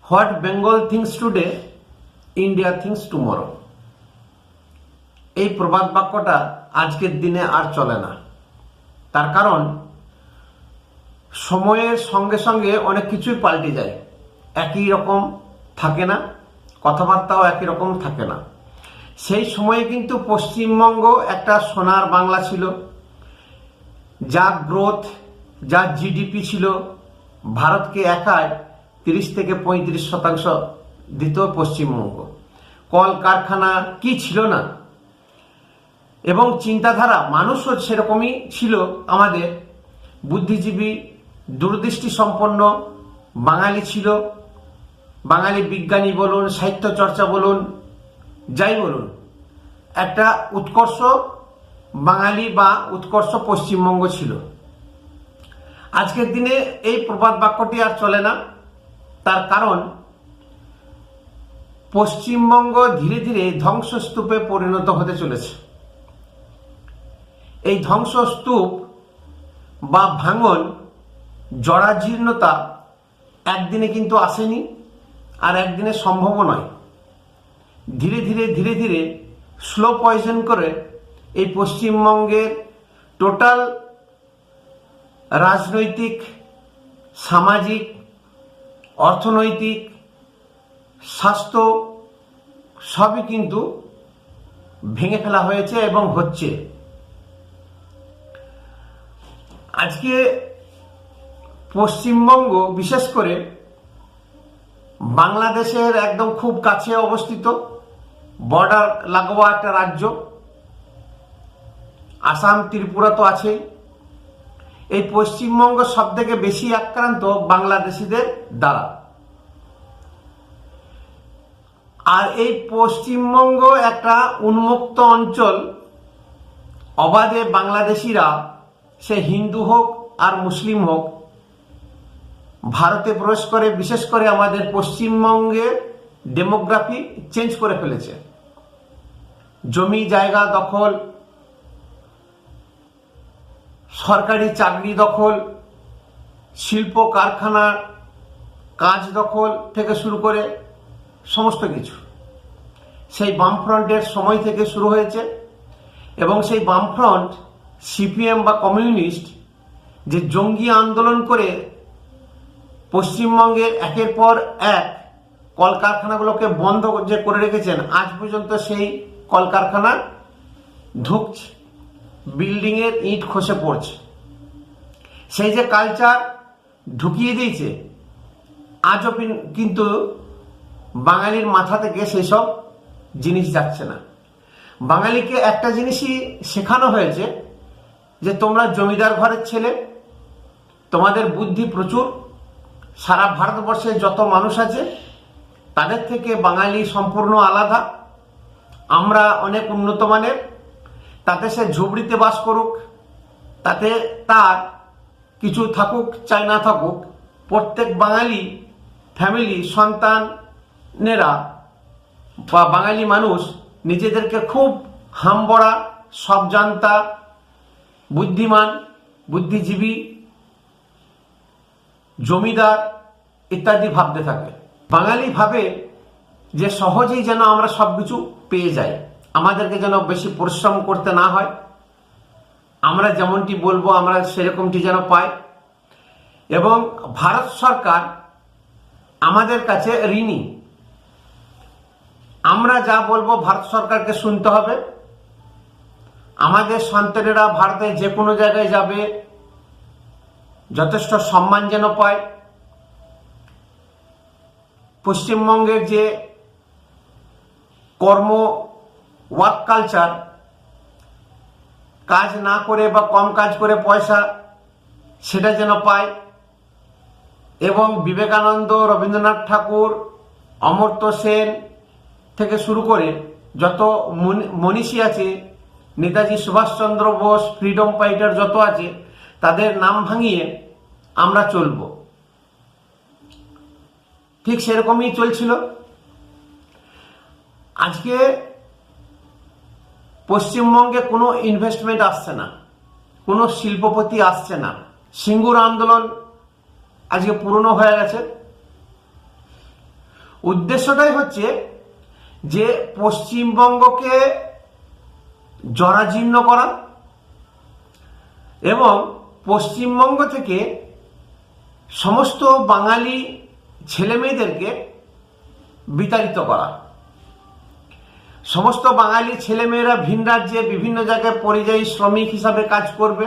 What Bengal things today India things tomorrow. এই প্রবাদ বাক্যটা আজকের দিনে আর চলে না। তার কারণ সময়ের সঙ্গে সঙ্গে অনেক কিছুই পাল্টে যায়, একই রকম থাকে না, কথাবার্তাও একই রকম থাকে না। সেই সময়ে কিন্তু পশ্চিমবঙ্গ একটা সোনার বাংলা ছিল, যা গ্রোথ, যা জিডিপি ছিল ভারতকে একাই 30 থেকে 35% দিত পশ্চিমবঙ্গ। কলকারখানা কি ছিল না, এবং চিন্তাধারা মানুষও সেরকমই ছিল। আমাদের বুদ্ধিজীবী, দূরদৃষ্টি সম্পন্ন বাঙালি ছিল। বাঙালি বিজ্ঞানী বলুন, সাহিত্য চর্চা বলুন, যাই বলুন, একটা উৎকর্ষ বাঙালি বা উৎকর্ষ পশ্চিমবঙ্গ ছিল। আজকের দিনে এই প্রবাদ বাক্যটি আর চলে না। তার কারণ পশ্চিমবঙ্গ ধীরে ধীরে ধ্বংসস্তূপে পরিণত হতে চলেছে। এই ধ্বংসস্তূপ বা ভাঙন, জরাজীর্ণতা একদিনে কিন্তু আসেনি, আর একদিনে সম্ভবও নয়। ধীরে ধীরে ধীরে ধীরে স্লো পয়জন করে এই পশ্চিমবঙ্গের টোটাল রাজনৈতিক, সামাজিক, অর্থনৈতিক, স্বাস্থ্য সবই কিন্তু ভেঙে ফেলা হয়েছে এবং হচ্ছে। আজকে পশ্চিমবঙ্গ বিশেষ করে বাংলাদেশের একদম খুব কাছে অবস্থিত, বর্ডার লাগোয়া একটা রাজ্য। আসাম, ত্রিপুরা তো আছেই। এই পশ্চিমবঙ্গ সব থেকে বেশি আক্রান্ত বাংলাদেশিদের দ্বারা। আর এই পশ্চিমবঙ্গ একটা উন্মুক্ত অঞ্চল। অবাধে বাংলাদেশিরা, সে হিন্দু হোক আর মুসলিম হোক, ভারতে প্রবেশ করে। বিশেষ করে আমাদের পশ্চিমবঙ্গের ডেমোগ্রাফি চেঞ্জ করে ফেলেছে। জমি জায়গা দখল, সরকারি চাকরি দখল, শিল্প কারখানার কাজ দখল থেকে শুরু করে সমস্ত কিছু সেই বামফ্রন্টের সময় থেকে শুরু হয়েছে। এবং সেই বামফ্রন্ট, সিপিএম বা কমিউনিস্ট, যে জঙ্গি আন্দোলন করে পশ্চিমবঙ্গের একের পর এক কলকারখানাগুলোকে বন্ধ যে করে রেখেছেন, আজ পর্যন্ত সেই কলকারখানা ঢুকছে, বিল্ডিংয়ের ইট খসে পড়ছে। সেই যে কালচার ঢুকিয়ে দিয়েছে, আজও কিন্তু বাঙালির মাথা থেকে সেই সব জিনিস যাচ্ছে না। বাঙালিকে একটা জিনিসই শেখানো হয়েছে যে তোমরা জমিদার ঘরের ছেলে, তোমাদের বুদ্ধি প্রচুর। সারা ভারতবর্ষে যত মানুষ আছে তাদের থেকে বাঙালি সম্পূর্ণ আলাদা। আমরা অনেক উন্নত মানের। তাতে সে ঝুপড়িতে বাস করুক, তাতে তার কিছু থাকুক চাই না থাকুক, প্রত্যেক বাঙালি ফ্যামিলি সন্তানেরা বা বাঙালি মানুষ নিজেদেরকে খুব হামবড়া, সব জানতা, বুদ্ধিমান, বুদ্ধিজীবী, জমিদার ইত্যাদি ভাবতে থাকে। বাঙালি ভাবে যে সহজেই যেন আমরা সবকিছু পেয়ে যাই, আমাদেরকে যেন বেশি পরিশ্রম করতে না হয়, আমরা যেমনটি বলবো আমরা সেরকমটি যেন পাই। এবং ভারত সরকার আমাদের কাছে ঋণী। আমরা যা বলবো ভারত সরকারকে শুনতে হবে। আমাদের সন্তানেরা ভারতের যে কোনো জায়গায় যাবে, যথেষ্ট সম্মান যেন পায়। পশ্চিমবঙ্গের যে কর্ম, ওয়ার্ক কালচার, কাজ না করে বা কম কাজ করে পয়সা, সেটা যেন পায়। এবং বিবেকানন্দ, রবীন্দ্রনাথ ঠাকুর, অমর্ত্য সেন থেকে শুরু করে যত মনীষী আছে, নেতাজি সুভাষচন্দ্র বোস, ফ্রিডম ফাইটার যত আছে, তাদের নাম ভাঙিয়ে আমরা চলব। ঠিক সেরকমই চলছিল। আজকে পশ্চিমবঙ্গে কোনো ইনভেস্টমেন্ট আসছে না, কোনো শিল্পপতি আসছে না। সিঙ্গুর আন্দোলন আজকে পুরনো হয়ে গেছে। উদ্দেশ্যটাই হচ্ছে যে পশ্চিমবঙ্গকে জরাজীর্ণ করা এবং পশ্চিমবঙ্গ থেকে সমস্ত বাঙালি ছেলেমেয়েদেরকে বিতাড়িত করা। সমস্ত বাঙালি ছেলেমেয়েরা ভিন রাজ্যে বিভিন্ন জায়গায় পরিযায়ী শ্রমিক হিসাবে কাজ করবে,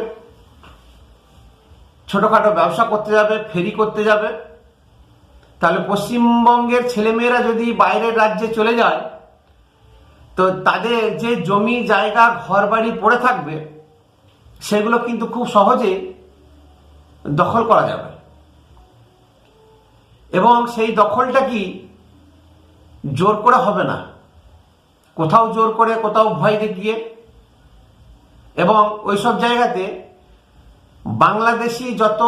ছোটখাটো ব্যবসা করতে যাবে, ফেরি করতে যাবে। তাহলে পশ্চিমবঙ্গের ছেলেমেয়েরা যদি বাইরের রাজ্যে চলে যায় তো তাদের যে জমি জায়গা ঘর বাড়ি পড়ে থাকবে সেগুলো কিন্তু খুব সহজে দখল করা যাবে এবং সেই দখলটা কি জোর করে হবে না, কোথাও জোর করে, কোথাও ভয় দেখিয়ে। এবং ওইসব জায়গাতে বাংলাদেশি যত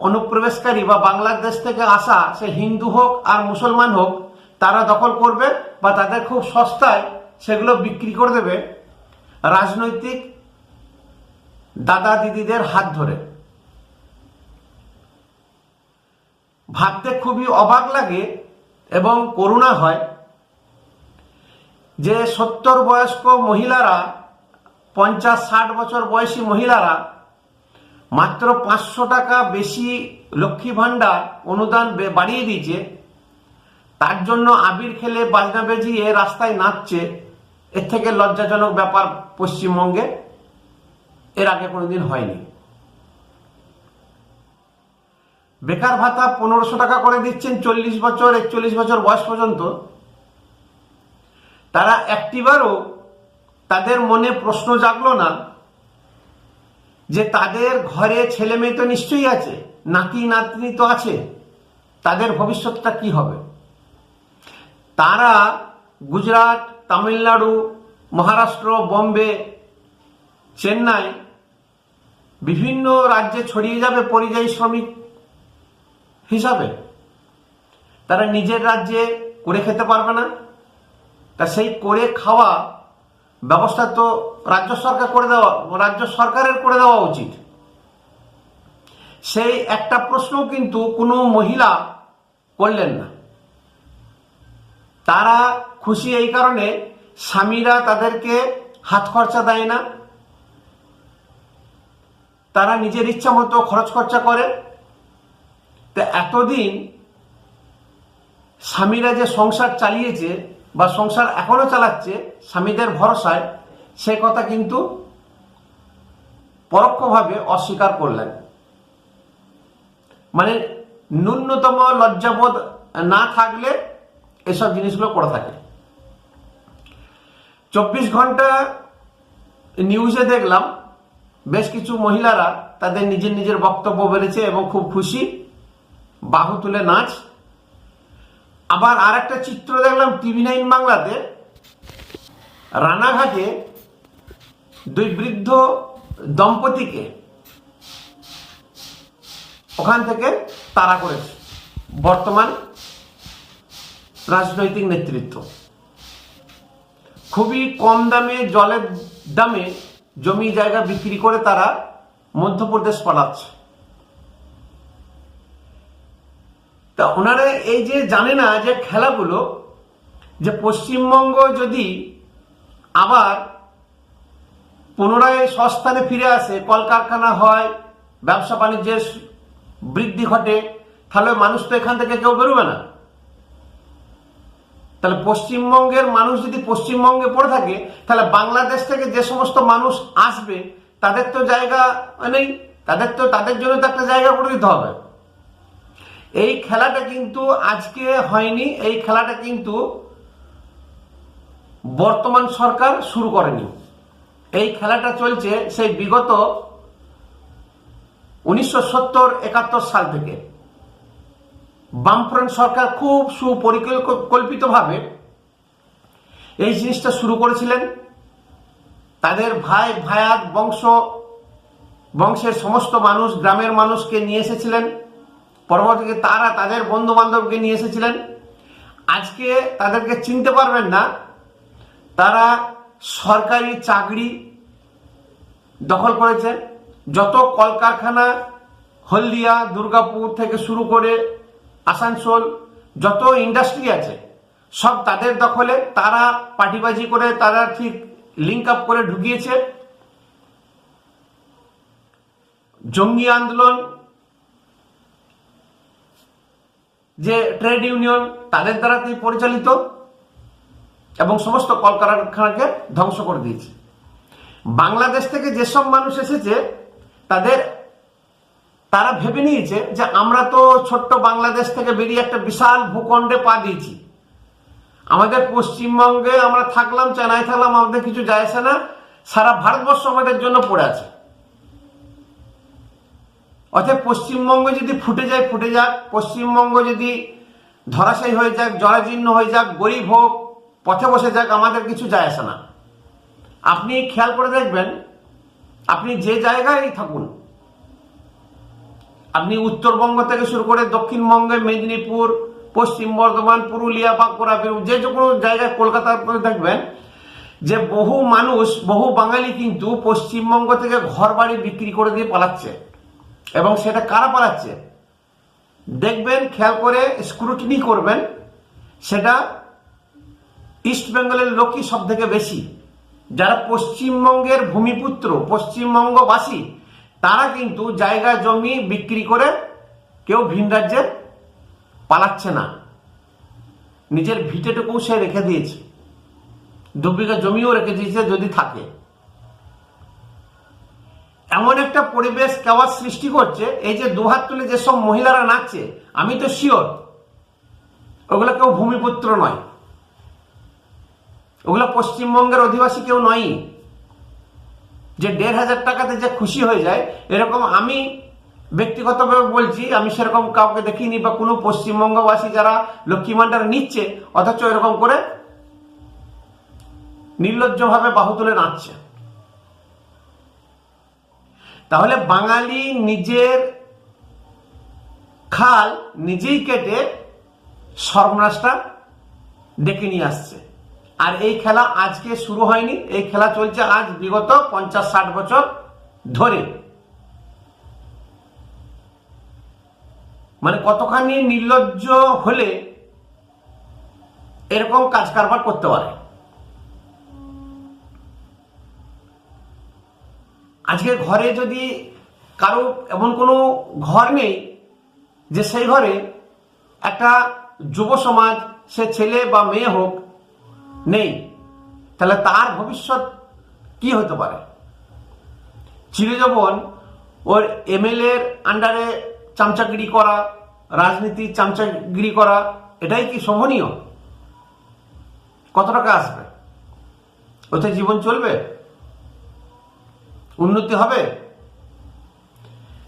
অনুপ্রবেশকারী বা বাংলাদেশ থেকে আসা, সে হিন্দু হোক আর মুসলমান হোক, তারা দখল করবে বা তাদের খুব সস্তায় সেগুলো বিক্রি করে দেবে রাজনৈতিক দাদা দিদিদের হাত ধরে। ভাবতে খুবই অবাক লাগে এবং করুণা হয় যে 70 বয়স্ক মহিলারা, 50-60 বছর বয়সী মহিলারা মাত্র 500 টাকা বেশি লক্ষ্মী ভাণ্ডার অনুদান বাড়িয়ে দিয়েছে, তার জন্য আবির খেলে বাজনা বেজিয়ে রাস্তায় নাচছে। এর থেকে লজ্জাজনক ব্যাপার পশ্চিমবঙ্গে এর আগে কোনোদিন হয়নি। বেকার ভাতা 1500 টাকা করে দিচ্ছেন 40 বছর 41 বছর বয়স পর্যন্ত। তারা একটিবারও তাদের মনে প্রশ্ন জাগলো না যে তাদের ঘরে ছেলে মেয়ে তো নিশ্চয়ই আছে, নাতি নাতনি তো আছে, তাদের ভবিষ্যৎটা কি হবে? তারা গুজরাট, তামিলনাড়ু, মহারাষ্ট্র, বোম্বে, চেন্নাই বিভিন্ন রাজ্যে ছড়িয়ে যাবে পরিযায়ী শ্রমিক হিসাবে। তারা নিজের রাজ্যে করে খেতে পারবে না। তা সেই করে খাওয়া ব্যবস্থা তো রাজ্য সরকারের করে দেওয়া উচিত। সেই একটা প্রশ্ন কিন্তু কোনো মহিলা করলেন না। তারা খুশি এই কারণে, স্বামীরা তাদেরকে হাত খরচা দেয় না, তারা নিজের ইচ্ছা মতো খরচ খরচা করে। তো এতদিন স্বামীরা যে সংসার চালিয়েছে বা সংসার এখনো চালাচ্ছে স্বামীদের ভরসায়, সে কথা কিন্তু পরোক্ষভাবে অস্বীকার করলেন। মানে ন্যূনতম লজ্জাবোধ না থাকলে এসব জিনিসগুলো করে থাকে। 24 ঘন্টা নিউজে দেখলাম বেশ কিছু মহিলারা তাদের নিজের নিজের বক্তব্য বলেছে এবং খুব খুশি, বাহু তুলে নাচ। আবার আর একটা চিত্র দেখলাম TV9 বাংলাতে, রানাঘাটে 2 বৃদ্ধ দম্পতিকে ওখান থেকে তাড়া করেছে বর্তমান রাজনৈতিক নেতৃত্ব। খুবই কম দামে, জলের দামে জমি জায়গা বিক্রি করে তারা মধ্যপ্রদেশ পালাচ্ছে। তা ওনারা এই যে জানে না যে খেলাগুলো, যে পশ্চিমবঙ্গ যদি আবার পুনরায় সস্থানে ফিরে আসে, কলকারখানা হয়, ব্যবসা বাণিজ্যের বৃদ্ধি ঘটে, তাহলে মানুষ তো এখান থেকে কেউ বেরোবে না। তাহলে পশ্চিমবঙ্গের মানুষ যদি পশ্চিমবঙ্গে পড়ে থাকে, তাহলে বাংলাদেশ থেকে যে সমস্ত মানুষ আসবে তাদের তো জায়গা নেই, তাদের জন্য তো একটা জায়গা করে দিতে হবে। এই খেলাটা কিন্তু আজকে হয়নি, এই খেলাটা কিন্তু বর্তমান সরকার শুরু করেনি। এই খেলাটা চলছে সেই বিগত 1970-71 সাল থেকে। বামফ্রন্ট সরকার খুব সুপরিকল্পিতভাবে এই জিনিসটা শুরু করেছিলেন। তাদের ভায়াত বংশের সমস্ত মানুষ, গ্রামের মানুষকে নিয়ে এসেছিলেন। পরবর্তীতে তারা তাদের বন্ধু বান্ধবকে নিয়ে এসেছিলেন। আজকে তাদেরকে চিনতে পারবেন না, তারা সরকারি চাকরি দখল করেছে। যত কলকারখানা, হলদিয়া, দুর্গাপুর থেকে শুরু করে আসানসোল, যত ইন্ডাস্ট্রি আছে সব তাদের দখলে, তারা পার্টিবাজি করে, তারা ঠিক লিঙ্ক আপ করে ঢুকিয়েছে। জঙ্গি আন্দোলন, যে ট্রেড ইউনিয়ন, তাদের দ্বারাতেই পরিচালিত, এবং সমস্ত কলকারখানাকে ধ্বংস করে দিয়েছে। বাংলাদেশ থেকে যেসব মানুষ এসেছে তারা ভেবে নিয়েছে যে আমরা তো ছোট্ট বাংলাদেশ থেকে বেরিয়ে একটা বিশাল ভূখণ্ডে পা দিয়েছি, আমাদের পশ্চিমবঙ্গে আমরা থাকলাম, চেন্নাই থাকলাম, আমাদের কিছু যায় আসে না, সারা ভারতবর্ষ আমাদের জন্য পড়ে আছে। অর্থাৎ পশ্চিমবঙ্গ যদি ফুটে যায়, ফুটে যাক, পশ্চিমবঙ্গ যদি ধরাশায়ী হয়ে যাক, জরাজীর্ণ হয়ে যাক, গরিব হোক, পথে বসে যাক, আমাদের কিছু যায় আসে না। আপনি খেয়াল করে দেখবেন, আপনি যে জায়গায় থাকুন, আপনি উত্তরবঙ্গ থেকে শুরু করে দক্ষিণবঙ্গে, মেদিনীপুর, পশ্চিম বর্ধমান, পুরুলিয়া, বাঁকুড়া, যে কোনো জায়গায়, কলকাতার করে দেখবেন যে বহু মানুষ, বহু বাঙালি কিন্তু পশ্চিমবঙ্গ থেকে ঘর বাড়ি বিক্রি করে দিয়ে পালাচ্ছে। এবং সেটা কারা পালাচ্ছে দেখবেন, খেয়াল করে স্ক্রুটিনি করবেন, সেটা ইস্ট বেঙ্গলের লোকই সব থেকে বেশি। যারা পশ্চিমবঙ্গের ভূমিপুত্র, পশ্চিমবঙ্গবাসী, তারা কিন্তু জায়গা জমি বিক্রি করে কেউ ভিন রাজ্যে পালাচ্ছে না, নিজের ভিটেটুকু সে রেখে দিয়েছে, 2 বিঘা জমিও রেখে দিয়েছে যদি থাকে। এমন একটা পরিবেশ কেওয়াস সৃষ্টি করছে, এই যে দুহাত তুলে যেসব মহিলারা নাচছে, আমি তো শিওর ওগুলো কেউ ভূমিপুত্র নয়, ওগুলো পশ্চিমবঙ্গের অধিবাসী কেউ নয়। যে 1,500 টাকাতে যে খুশি হয়ে যায়, এরকম আমি ব্যক্তিগতভাবে বলছি, আমি সেরকম কাউকে দেখিনি, বা কোনো পশ্চিমবঙ্গবাসী যারা লক্ষ্মী ভান্ডার নিচ্ছে অথচ এরকম করে নির্লজ্জভাবে বাহু তুলে নাচছে। তাহলে বাঙালি নিজের খাল নিজেই কেটে সর্বনাশটা ডেকে নিয়ে আসছে। আর এই খেলা আজকে শুরু হয়নি, এই খেলা চলছে আজ বিগত 50-60 বছর ধরে। মানে কতখানি নির্লজ্জ হলে এরকম কাজ কারবার করতে পারে। আজকে ঘরে যদি কারো এমন কোনো ঘর নেই যে সেই ঘরে একটা যুব সমাজ, সে ছেলে বা মেয়ে হোক, নেই, তাহলে তার ভবিষ্যৎ কি হতে পারে? চিরজীবন ওর এমএলএ এর আন্ডারে চামচাগিরি করা, রাজনীতি চামচাগিরি করা, এটাই কি শোভনীয়? কত টাকা আসবে? ওতে জীবন চলবে? উন্নতি হবে?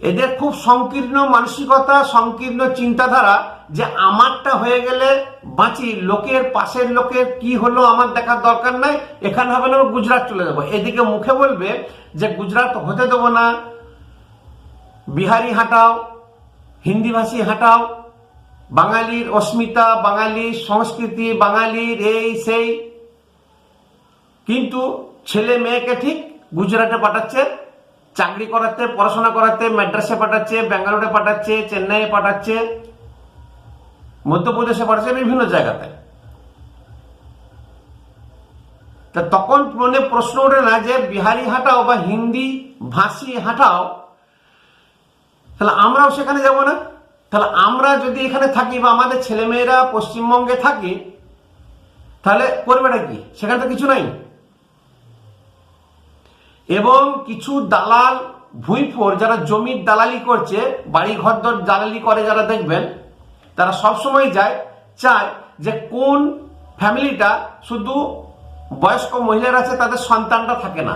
এদের খুব সংকীর্ণ মানসিকতা, সংকীর্ণ চিন্তাধারা, যে আমারটা হয়ে গেলে বাঁচি, লোকের পাশের লোকের কি হলো আমার দেখার দরকার নাই, এখানে হবে না গুজরাট চলে যাবো। এদিকে মুখে বলবে যে গুজরাট হতে দেবো না, বিহারি হাঁটাও, হিন্দিভাষী হাঁটাও, বাঙালির অস্মিতা, বাঙালির সংস্কৃতি, বাঙালির এই সেই, কিন্তু ছেলে মেয়েকে ঠিক গুজরাটে পাঠাচ্ছে চাকরি করাতে, পড়াশোনা করাতে, মাদ্রাসে পাঠাচ্ছে, ব্যাঙ্গালোরে পাঠাচ্ছে, চেন্নাইয়ে পাঠাচ্ছে, মধ্যপ্রদেশে পাঠাচ্ছে, বিভিন্ন জায়গাতে। তা তখন মনে প্রশ্ন ওঠে না যে বিহারি হাঁটাও বা হিন্দি ভাষী হাঁটাও, তাহলে আমরাও সেখানে যাব না? তাহলে আমরা যদি এখানে থাকি বা আমাদের ছেলেমেয়েরা পশ্চিমবঙ্গে থাকি, তাহলে করবেটা কি? সেখানে তো কিছু নাই। এবং কিছু দালাল ভুঁইফোর যারা জমির দালালি করছে, বাড়ি ঘর দালালি করে যারা, দেখবেন তারা সবসময় চায় যে কোন ফ্যামিলিটা শুধু বয়স্ক মহিলারা আছে তাদের সন্তানটা থাকে না,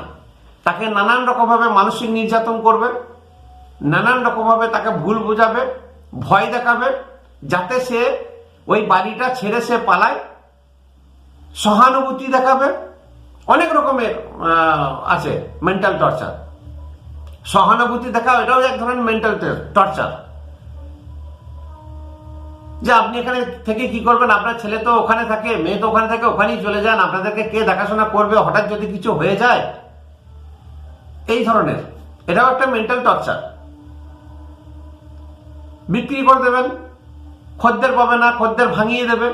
তাকে নানান রকমভাবে মানসিক নির্যাতন করবে, নানান রকমভাবে তাকে ভুল বোঝাবে, ভয় দেখাবে, যাতে সে ওই বাড়িটা ছেড়ে সে পালায়, সহানুভূতি দেখাবে, অনেক রকমের আছে মেন্টাল টর্চার। সহানুভূতি দেখাও এটাও এক ধরনের মেন্টাল টর্চার। যে আপনি এখানে থেকে কি করবেন, আপনার ছেলে তো ওখানে থাকে, মেয়ে তো ওখানে থাকে, ওখানেই চলে যান, আপনাদেরকে কে দেখাশোনা করবে হঠাৎ যদি কিছু হয়ে যায়, এই ধরনের, এটাও একটা মেন্টাল টর্চার। বিক্রি করে দেবেন, খদ্দের পাবে না, খদ্দের ভাঙিয়ে দেবে,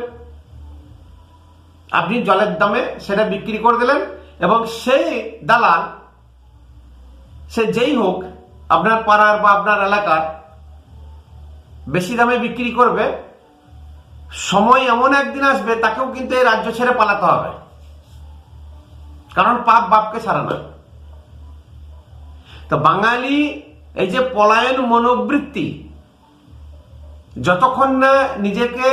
আপনি জলের দামে সেটা বিক্রি করে দিলেন, এবং সেই দালাল, সে যেই হোক, আপনার পাড়ার বা আপনার এলাকার, বেশি দামে বিক্রি করবে। সময় এমন একদিন আসবে তাকেও কিন্তু এই রাজ্য ছেড়ে পালাতে হবে, কারণ পাপ বাপকে ছাড়ে না। তো বাঙালি এই যে পলায়ন মনোবৃত্তি, যতক্ষণ না নিজেকে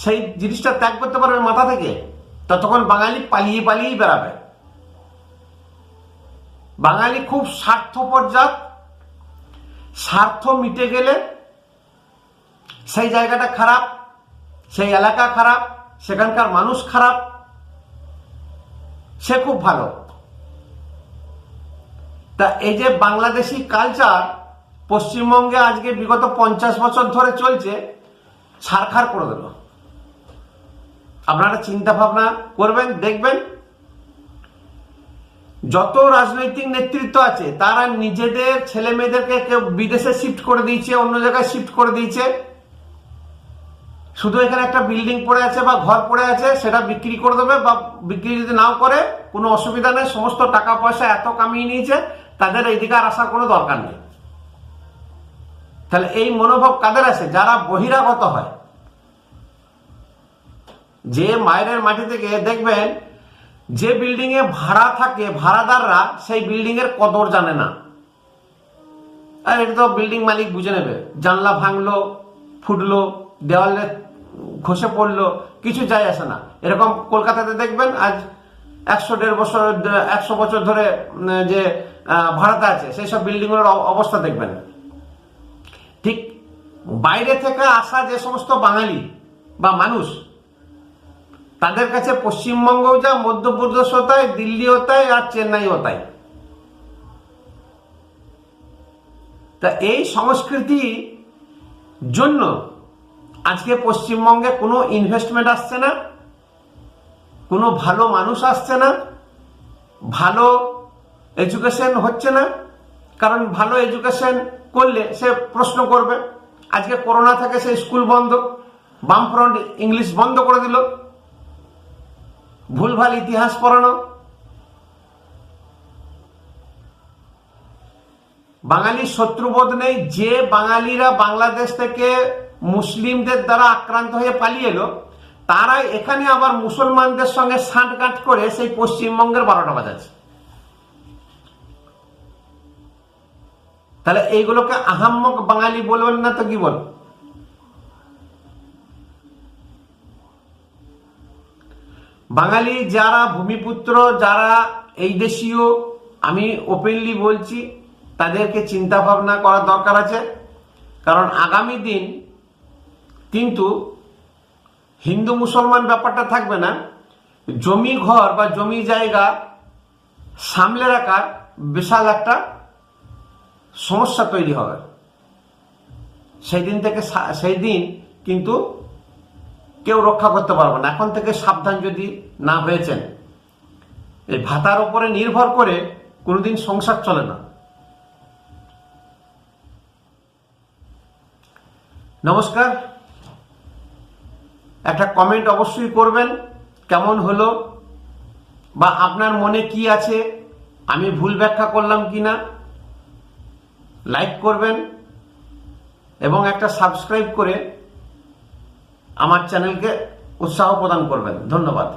সেই জিনিসটা ত্যাগ করতে পারবে মাথা থেকে, ততক্ষণ বাঙালি পালিয়ে পালিয়েই বেড়াবে। বাঙালি খুব স্বার্থপর জাত। স্বার্থ মিটে গেলে সেই জায়গাটা খারাপ, সেই এলাকা খারাপ, সেখানকার মানুষ খারাপ, সে খুব ভালো। তা এই যে বাংলাদেশি কালচার পশ্চিমবঙ্গে আজকে বিগত 50 বছর ধরে চলছে, ছারখার করে দিল। আপনারা চিন্তা ভাবনা করবেন, দেখবেন যত রাজনৈতিক নেতৃত্ব আছে তারা নিজেদের ছেলে মেয়েদেরকে কেউ বিদেশে শিফট করে দিয়েছে, অন্য জায়গায় শিফট করে দিয়েছে। শুধু এখানে একটা বিল্ডিং পড়ে আছে বা ঘর পড়ে আছে, সেটা বিক্রি করে দেবে, বা বিক্রি যদি নাও করে কোনো অসুবিধা নেই, সমস্ত টাকা পয়সা এত কামিয়ে নিয়েছে, তাদের এইদিকে আর আসার কোনো দরকার নেই। তাহলে এই মনোভাব কাদের আছে? যারা বহিরাগত হয়। যে মায়ের মাটি থেকে দেখবেন যে বিল্ডিং এ ভাড়া থাকে, ভাড়াদাররা সেই বিল্ডিং এর কদর জানে না। আর এটা তো বিল্ডিং মালিক বুঝে নেবে, জানলা ভাঙলো, ফুটলো, দেওয়ালে খসে পড়লো, কিছু যায় আসে না। এরকম কলকাতাতে দেখবেন আজ 100 বছর ধরে যে ভাড়াতে আছে, সেই সব বিল্ডিং এর অবস্থা দেখবেন। ঠিক বাইরে থেকে আসা যে সমস্ত বাঙালি বা মানুষ, তাদের কাছে পশ্চিমবঙ্গও যা, মধ্যপ্রদেশ হতায়, দিল্লি হতায়, আর চেন্নাই হতায়। তা এই সংস্কৃতি জন্য আজকে পশ্চিমবঙ্গে কোনো ইনভেস্টমেন্ট আসছে না, কোনো ভালো মানুষ আসছে না, ভালো এডুকেশন হচ্ছে না। কারণ ভালো এডুকেশন করলে সে প্রশ্ন করবে। আজকে করোনা থেকে সেই স্কুল বন্ধ, বামফ্রন্ট ইংলিশ বন্ধ করে দিল, ভুলভাল ইতিহাস পড়ানো। বাঙালির শত্রুবোধ নেই। যে বাঙালিরা বাংলাদেশ থেকে মুসলিমদের দ্বারা আক্রান্ত হয়ে পালিয়ে এলো, তারা এখানে আবার মুসলমানদের সঙ্গে সাঁটগাঁট করে সেই পশ্চিমবঙ্গের 12টা বাজাচ্ছে। তাহলে এইগুলোকে আহাম্মক বাঙালি বলবেন না তো কি বল? বাঙালি যারা ভূমিপুত্র, যারা এই দেশীয়, আমি ওপেনলি বলছি, তাদেরকে চিন্তা ভাবনা করার দরকার আছে। কারণ আগামী দিন কিন্তু হিন্দু মুসলমান ব্যাপারটা থাকবে না। জমি ঘর বা জমি জায়গা সামলে রাখার বিশাল একটা সমস্যা তৈরি হবে। সেই দিন কিন্তু কেউ রক্ষা করতে পারবে না। এখন থেকে সাবধান যদি না হয়েছেন। এই ভাতার উপরে নির্ভর করে কোনোদিন সংসার চলে না। নমস্কার। একটা কমেন্ট অবশ্যই করবেন, কেমন হলো বা আপনার মনে কি আছে, আমি ভুল ব্যাখ্যা করলাম কিনা। লাইক করবেন এবং একটা সাবস্ক্রাইব করে আমার চ্যানেলকে উৎসাহ প্রদান করবেন। ধন্যবাদ।